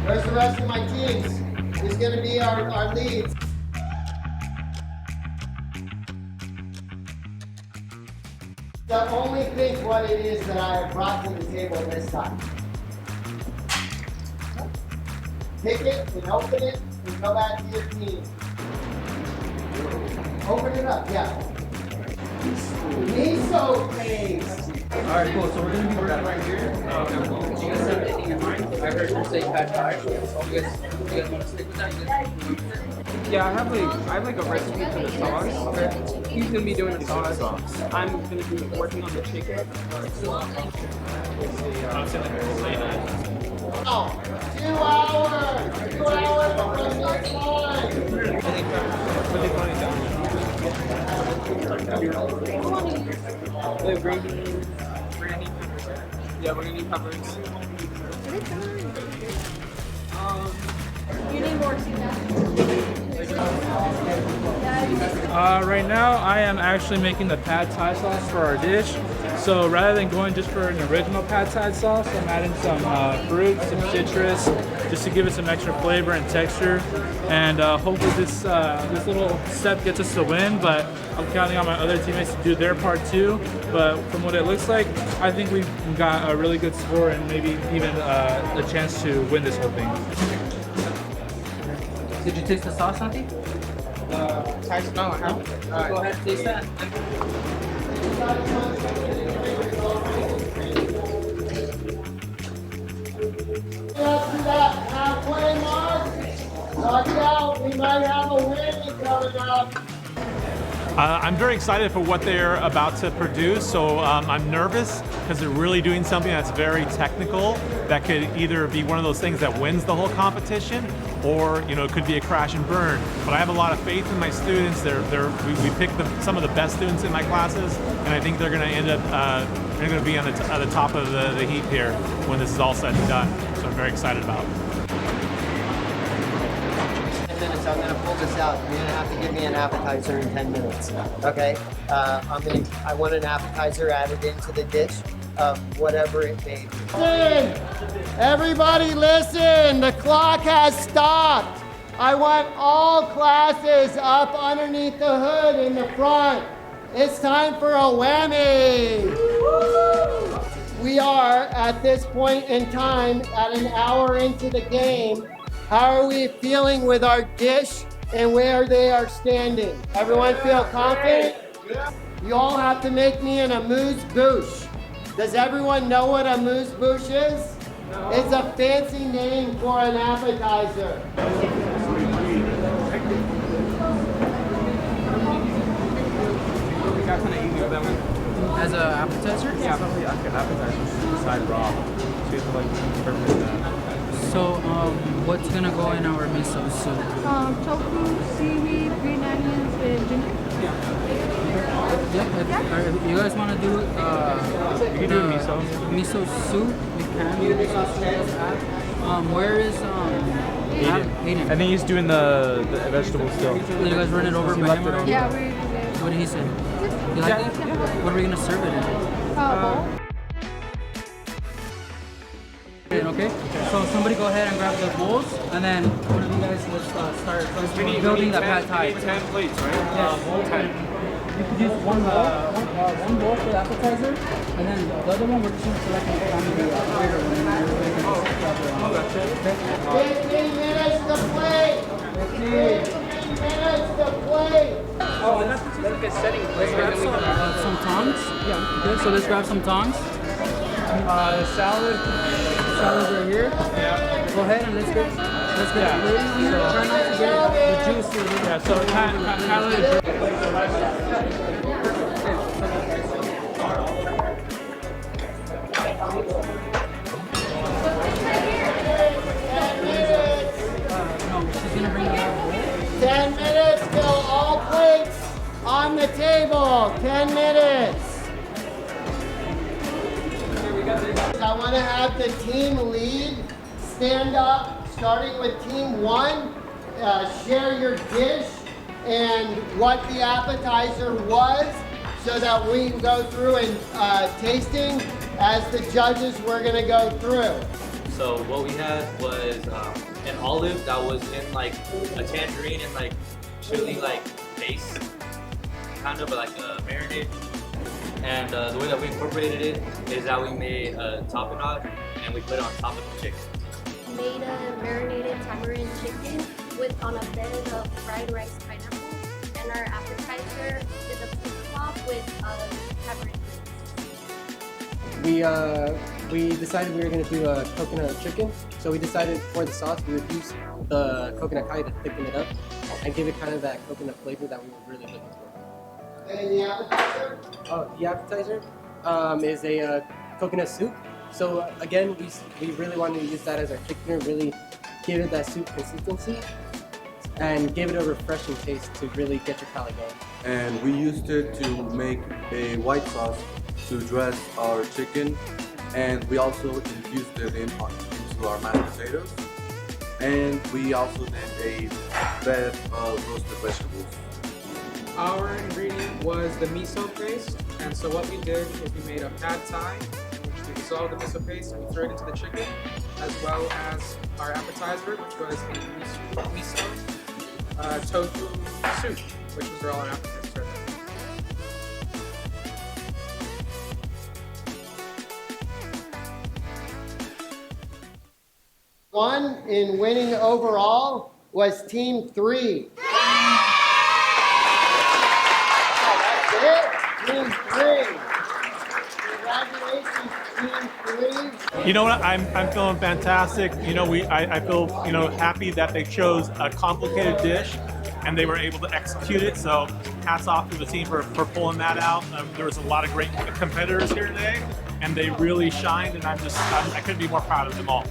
Where's the rest of my teams? Who's going to be our leads? So only think what it is that I have brought to the table this time. Pick it and open it and go back to your team. Open it up, yeah. Miso paste. Alright, cool. So we're going to be working right here. Do you guys have anything in mind? I heard you say pad thai. You guys want to stick with that? Yeah, I have like a recipe for the sauce. Okay. He's gonna be doing the sauce. I'm gonna be working on the chicken. Oh, 2 hours! 2 hours from this time! The green beans. We're gonna need peppers. Yeah, we're gonna need peppers. You need more tuna. Right now, I am actually making the pad thai sauce for our dish. So rather than going just for an original pad thai sauce, I'm adding some fruit, some citrus, just to give it some extra flavor and texture. And hopefully this little step gets us to win, but I'm counting on my other teammates to do their part too. But from what it looks like, I think we've got a really good score and maybe even a chance to win this whole thing. Did you taste the sauce, Santi? No, I haven't. Go ahead, taste that. Up to that halfway mark. Watch out, we might have a win coming up. I'm very excited for what they're about to produce, so I'm nervous because they're really doing something that's very technical that could either be one of those things that wins the whole competition or it could be a crash and burn. But I have a lot of faith in my students. We picked some of the best students in my classes, and I think they're going to end up they're going to be at the top of the heap here when this is all said and done. So I'm very excited about it. Minutes, I'm gonna pull this out. You're gonna have to give me an appetizer in 10 minutes. Okay? I want an appetizer added into the dish of whatever it may be. Listen! Everybody listen! The clock has stopped. I want all classes up underneath the hood in the front. It's time for a whammy! We are at this point in time at an hour into the game. How are we feeling with our dish and where they are standing? Everyone feel confident? You all have to make me an amuse-bouche. Does everyone know what amuse-bouche is? No. It's a fancy name for an appetizer. As an appetizer? Yeah, probably like an appetizer, side raw. So you have to like perfect that. So, what's gonna go in our miso soup? Tofu, seaweed, green onions, and ginger. Yeah. You guys want to do You can do miso. Miso soup? We can do miso soup. Where is Aiden? I think he's doing the vegetables still. Did you guys run it over by him already? Yeah, we did. What did he say? You like it? What are we gonna serve it in? Bowl. Okay, so somebody go ahead and grab the bowls, and then one of you guys let's start building the pad thai. 10 plates, right? Yes. 10. You could use one bowl for the appetizer, and then the other one we're just going to select the family later when you're making this. 15 minutes to play. 15 minutes to play. Oh, and that's like a setting plate. Let's grab some tongs. Yeah. Okay, so let's grab some tongs. Salad's right here. Yeah. Go ahead and let's get ready here. Try not to get the juice here. Yeah, so kind of 10 minutes till all plates on the table. 10 minutes. I want to have the team lead stand up, starting with team 1. Share your dish and what the appetizer was so that we can go through and tasting as the judges we're going to go through. So what we had was an olive that was in like a tangerine and like chili like paste, kind of like a marinade. And the way that we incorporated it is that we made a tapenade and we put it on top of the chicken. Made a marinated tamarind chicken with on a bed of fried rice pineapple, and our appetizer is a pork chop with tamarind rings. We decided we were going to do a coconut chicken, so we decided for the sauce we would use the coconut kai to thicken it up and give it kind of that coconut flavor that we were really looking for. And the appetizer? Oh, the appetizer is a coconut soup. So again, we really wanted to use that as our thickener, really give it that soup consistency and give it a refreshing taste to really get your palate going. And we used it to make a white sauce to dress our chicken, and we also infused it into our mashed potatoes, and we also did a bed of roasted vegetables. Our ingredient was the miso paste, and so what we did is we made a pad thai, in which we dissolved the miso paste and we threw it into the chicken, as well as our appetizer, which was a miso tofu soup, which was all our appetizer. One in winning overall was Team 3. That's it, Team 3. Congratulations, Team 3. You know what? I'm feeling fantastic. You know, I feel happy that they chose a complicated dish and they were able to execute it. So hats off to the team for pulling that out. There was a lot of great competitors here today, and they really shined. And I couldn't be more proud of them all.